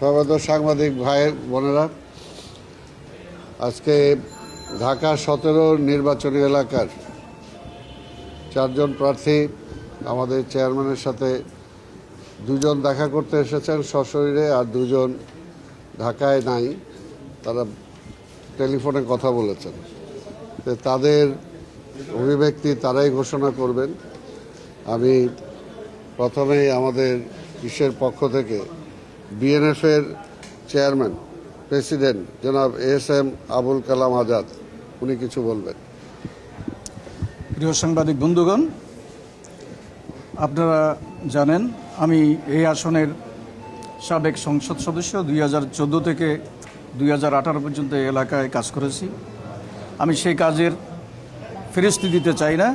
সর্বদা সাংবাদিক ভাই বোনেরা, আজকে ঢাকা 17 নির্বাচনী এলাকার 4 জন প্রার্থী আমাদের চেয়ারম্যানের সাথে 2 জন দেখা করতে এসেছেন সশরীরে, আর 2 জন ঢাকায় নাই, তারা টেলিফোনে কথা বলেছেন। তো তাদের অভিব্যক্তি তারাই ঘোষণা করবেন। আমি প্রথমেই আমাদের ইসের পক্ষ থেকে বিএনএফের চেয়ারম্যান প্রেসিডেন্ট জনাব এস.এম. আবুল কালাম আজাদ, উনি কিছু বলবেন। প্রিয় সাংবাদিক বন্ধুগণ, আপনারা জানেন আমি এই আসনের সাবেক সংসদ সদস্য। 2014 থেকে 2018 পর্যন্ত এই এলাকায় কাজ করেছি। আমি সেই কাজের ফেরস্তি দিতে চাই না,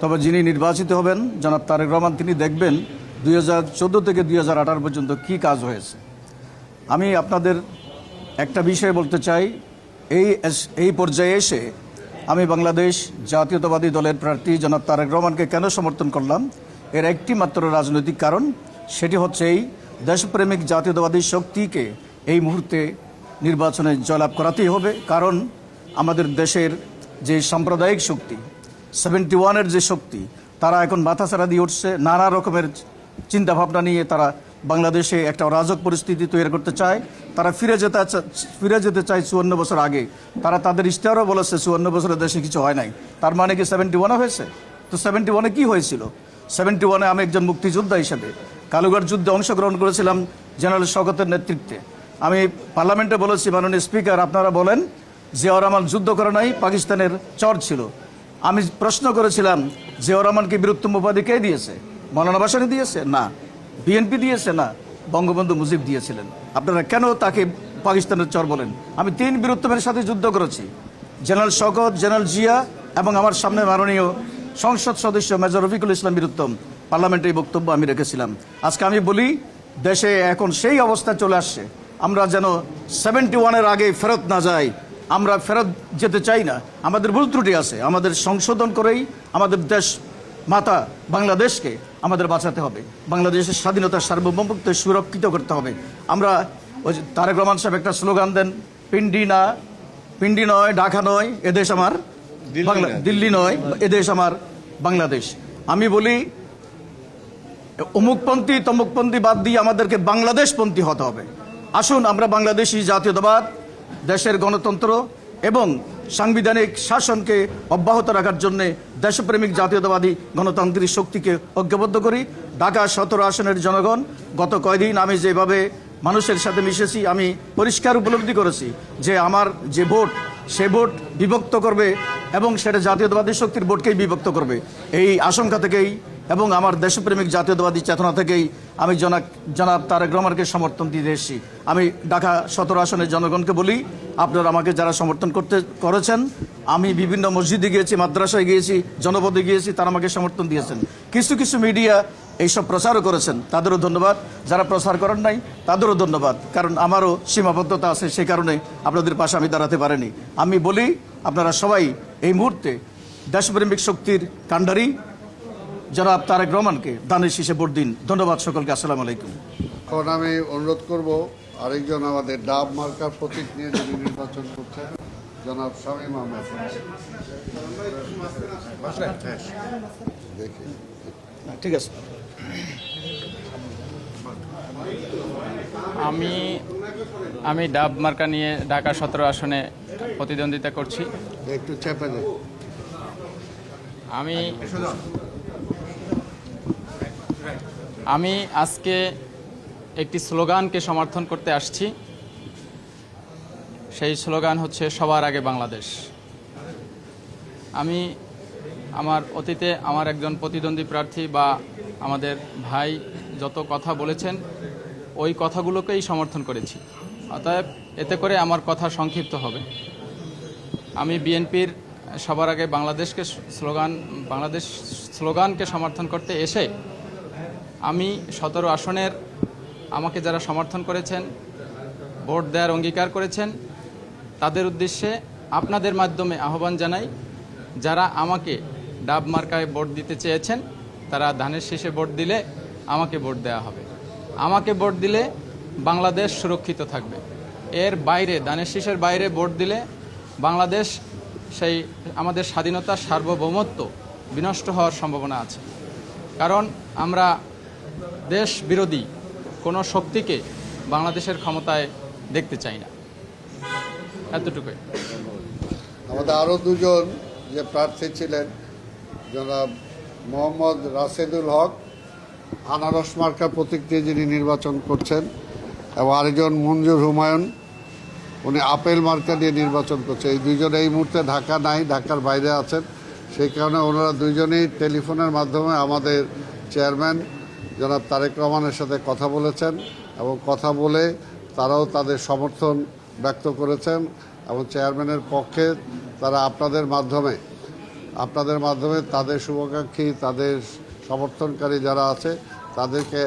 তবে যিনি নির্বাচিত হবেন জনাব তারেক রহমান, তিনি দেখবেন 2014 থেকে 2018 পর্যন্ত কি কাজ হয়েছে। আমি আপনাদের একটা বিষয় বলতে চাই, এই পর্যায়ে এসে আমি বাংলাদেশ জাতীয়তাবাদী দলের প্রার্থী জনাব তারেক রহমানকে কেন সমর্থন করলাম, এর একটি মাত্র রাজনৈতিক কারণ, সেটি হচ্ছে এই দেশপ্রেমিক জাতীয়তাবাদী শক্তিকে এই মুহূর্তে নির্বাচনে জয়লাভ করাতেই হবে। কারণ আমাদের দেশের যে সাম্প্রদায়িক শক্তি, 71-এর যে শক্তি, তারা এখন মাথাছাড়া দিয়ে উঠছে। নানা রকমের চিন্তাভাবনা নিয়ে তারা বাংলাদেশে একটা অরাজক পরিস্থিতি তৈরি করতে চায়। তারা ফিরে যেতে চায় 54 বছর আগে। তারা তাদের ইশতেহারও বলেছে 54 বছরের দেশে কিছু হয় নাই। তার মানে কি 71-এ হয়েছে? তো 71-এ কি হয়েছিল? 71-এ আমি একজন মুক্তিযোদ্ধা হিসেবে কালুঘাট যুদ্ধে অংশগ্রহণ করেছিলাম জেনারেল শওকতের নেতৃত্বে। আমি পার্লামেন্টে বলেছি, মাননীয় স্পিকার, আপনারা বলেন জিয়াউর রহমান যুদ্ধ করে নাই, পাকিস্তানের চর ছিল। আমি প্রশ্ন করেছিলাম, জিয়াউর রহমানকে বীরত্তম উপাধি কে দিয়েছে? মৌলানা ভাসানী দিয়েছে? না। বিএনপি দিয়েছে? না। বঙ্গবন্ধু মুজিব দিয়েছিলেন। আপনারা কেন তাকে পাকিস্তানের চর বলেন? আমি 3 বীরত্তমের সাথে যুদ্ধ করেছি, জেনারেল শওকত, জেনারেল জিয়া এবং আমার সামনে মাননীয় সংসদ সদস্য মেজর রফিকুল ইসলাম বীরুত্তম। পার্লামেন্টে এই বক্তব্য আমি রেখেছিলাম। আজকে আমি বলি, দেশে এখন সেই অবস্থা চলে আসছে, আমরা যেন 71-এর আগে ফেরত না যাই। আমরা ফেরত যেতে চাই না। আমাদের ভুল ত্রুটি আছে, আমাদের সংশোধন করেই আমাদের দেশ মাতা বাংলাদেশকে আমাদের বাঁচাতে হবে। বাংলাদেশের স্বাধীনতা সার্বভৌমত্ব সুরক্ষিত করতে হবে। আমরা ওই তারেক রহমান সাহেব একটা স্লোগান দেন, পিন্ডি নয়, ঢাকা নয়, এদেশ আমার দিল্লি নয়, এদেশ আমার বাংলাদেশ। আমি বলি, অমুকপন্থী তমুকপন্থী বাদ দিয়ে আমাদেরকে বাংলাদেশপন্থী হতে হবে। আসুন আমরা বাংলাদেশি জাতীয়তাবাদ, দেশের গণতন্ত্র এবং সাংবিধানিক শাসনকে অব্যাহত রাখার জন্য দেশপ্রেমিক জাতীয়তাবাদী গণতান্ত্রিক শক্তিকে ঐক্যবদ্ধ করি। ঢাকা 17 আসনের জনগণ, গত কয়দিন আমি যেভাবে মানুষের সাথে মিশেছি, আমি পরিষ্কার উপলব্ধি করেছি যে আমার যে ভোট, সে ভোট বিভক্ত করবে এবং সেটা জাতীয়তাবাদী শক্তির ভোটকেই বিভক্ত করবে। এই আশঙ্কা থেকেই এবং আমার দেশপ্রেমিক জাতীয়তাবাদী চেতনা থেকেই আমি জনাব তারেক রহমানকে সমর্থন দিতে এসেছি। আমি ঢাকা 17 আসনের জনগণকে বলি, আপনারা আমাকে যারা সমর্থন করেছেন, আমি বিভিন্ন মসজিদে গিয়েছি, মাদ্রাসায় গিয়েছি, জনপদে গিয়েছি, তারা আমাকে সমর্থন দিয়েছেন। কিছু কিছু মিডিয়া এইসব প্রচারও করেছেন, তাদেরও ধন্যবাদ। যারা প্রচার করেন নাই তাদেরও ধন্যবাদ, কারণ আমারও সীমাবদ্ধতা আছে, সেই কারণে আপনাদের পাশে আমি দাঁড়াতে পারিনি। আমি বলি, আপনারা সবাই এই মুহূর্তে দেশপ্রেমিক শক্তির কাণ্ডারি জনাব তারেক রহমানকে দানের শীষে ভোট দিন। ধন্যবাদ সকলকে। আসসালামু আলাইকুম। এখন আমি অনুরোধ করব আরেকজন আমাদের ডাব মার্কার প্রতীক নিয়ে যিনি নির্বাচন করছেন, জনাব শামীম আহমেদ। দেখি, ঠিক আছে। আমি ডাব মার্কা নিয়ে ঢাকা 17 আসনে প্রতিদ্বন্দ্বিতা করছি। একটু চেপে দেয়। আমি আজকে একটি স্লোগানকে সমর্থন করতে আসছি। সেই স্লোগান হচ্ছে সবার আগে বাংলাদেশ। আমি আমার অতীতে আমার একজন প্রতিদ্বন্দ্বী প্রার্থী বা আমাদের ভাই যত কথা বলেছেন, ওই কথাগুলোকেই সমর্থন করেছি। অতএব এতে করে আমার কথা সংক্ষিপ্ত হবে। আমি বিএনপির সবার আগে বাংলাদেশ স্লোগানকে সমর্থন করতে এসে আমি 17 আসনের আমাকে যারা সমর্থন করেছেন, ভোট দেওয়ার অঙ্গীকার করেছেন, তাদের উদ্দেশ্যে আপনাদের মাধ্যমে আহ্বান জানাই, যারা আমাকে ডাব মার্কায় ভোট দিতে চেয়েছেন, তারা ধানের শীষে ভোট দিলে আমাকে ভোট দেওয়া হবে। আমাকে ভোট দিলে বাংলাদেশ সুরক্ষিত থাকবে। এর বাইরে, ধানের শীষের বাইরে ভোট দিলে বাংলাদেশ সেই আমাদের স্বাধীনতার সার্বভৌমত্ব বিনষ্ট হওয়ার সম্ভাবনা আছে। কারণ আমরা দেশ বিরোধী কোনো শক্তিকে বাংলাদেশের ক্ষমতায় দেখতে চাই না। এতটুকুই। আমাদের আরও দুজন যে প্রার্থী ছিলেন, জনাব মোহাম্মদ রাশেদুল হক আনারস মার্কা প্রতীক দিয়ে যিনি নির্বাচন করছেন, এবং আরেকজন মঞ্জুর হুমায়ুন, উনি আপেল মার্কা দিয়ে নির্বাচন করছে। এই দুইজন এই মুহূর্তে ঢাকা নাই, ঢাকার বাইরে আছেন। সেই কারণে ওনারা দুইজনেই টেলিফোনের মাধ্যমে আমাদের চেয়ারম্যান জনাব তারেক রহমানের সাথে কথা বলেছেন, এবং কথা বলে তারাও তাদের সমর্থন ব্যক্ত করেছেন, এবং চেয়ারম্যানের পক্ষে তারা আপনাদের মাধ্যমে তাদের শুভাকাঙ্ক্ষী, তাদের সমর্থনকারী যারা আছে তাদেরকে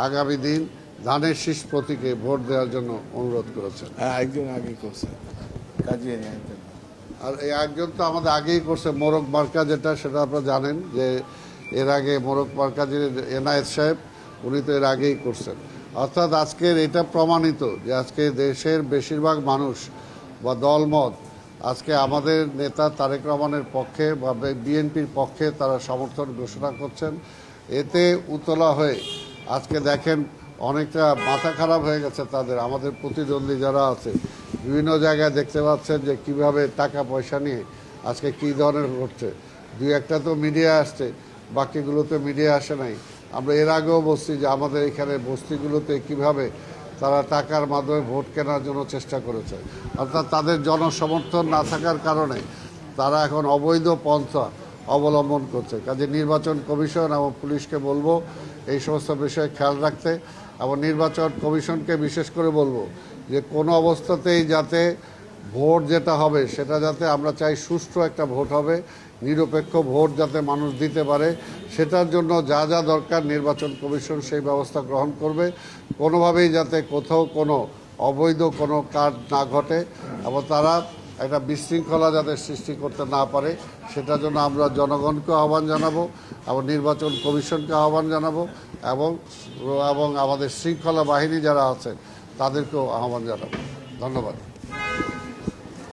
আগামী দিন ধানের শীষ প্রতীকে ভোট দেওয়ার জন্য অনুরোধ করেছেন। একজন আগে করছে কাজিয়ে নিয়ে একজন। আর এই একজন তো আমাদের আগেই করছে মোরগ মার্কা, যেটা সেটা আপনারা জানেন যে এর আগে মোরগ মার্কা যিনি এনায়েত সাহেব, উনি তো এর আগেই করছেন। অর্থাৎ আজকের এটা প্রমাণিত যে আজকে দেশের বেশিরভাগ মানুষ বা দলমত আজকে আমাদের নেতা তারেক রহমানের পক্ষে বা বিএনপির পক্ষে তারা সমর্থন ঘোষণা করছেন। এতে উতলা হয়ে আজকে দেখেন অনেকটা মাথা খারাপ হয়ে গেছে তাদের, আমাদের প্রতিদ্বন্দ্বী যারা আছে বিভিন্ন জায়গায় দেখতে পাচ্ছেন যে কিভাবে টাকা পয়সা নিয়ে আজকে কী ধরনের ঘটছে। দুই একটা তো মিডিয়া আসছে, বাকিগুলোতে মিডিয়া আসে নাই। আমরা এর আগেও বলছি যে আমাদের এখানে বস্তিগুলোতে কিভাবে তারা টাকার মাধ্যমে ভোট কেনার জন্য চেষ্টা করেছে। অর্থাৎ তাদের জনসমর্থন না থাকার কারণে তারা এখন অবৈধ পন্থা অবলম্বন করছে। কাজে নির্বাচন কমিশন এবং পুলিশকে বলবো এই সমস্ত বিষয়ে খেয়াল রাখতে, এবং নির্বাচন কমিশনকে বিশেষ করে বলবো যে কোনো অবস্থাতেই যাতে ভোট যেটা হবে সেটা যাতে, আমরা চাই সুষ্ঠু একটা ভোট হবে, নিরপেক্ষ ভোট যাতে মানুষ দিতে পারে, সেটার জন্য যা যা দরকার নির্বাচন কমিশন সেই ব্যবস্থা গ্রহণ করবে। কোনোভাবেই যাতে কোথাও কোনো অবৈধ কোনো কাজ না ঘটে এবং তারা একটা বিশৃঙ্খলা যাতে সৃষ্টি করতে না পারে, সেটার জন্য আমরা জনগণকে আহ্বান জানাবো এবং নির্বাচন কমিশনকে আহ্বান জানাবো, এবং আমাদের শৃঙ্খলা বাহিনী যারা আছেন তাদেরকেও আহ্বান জানাবো। ধন্যবাদ।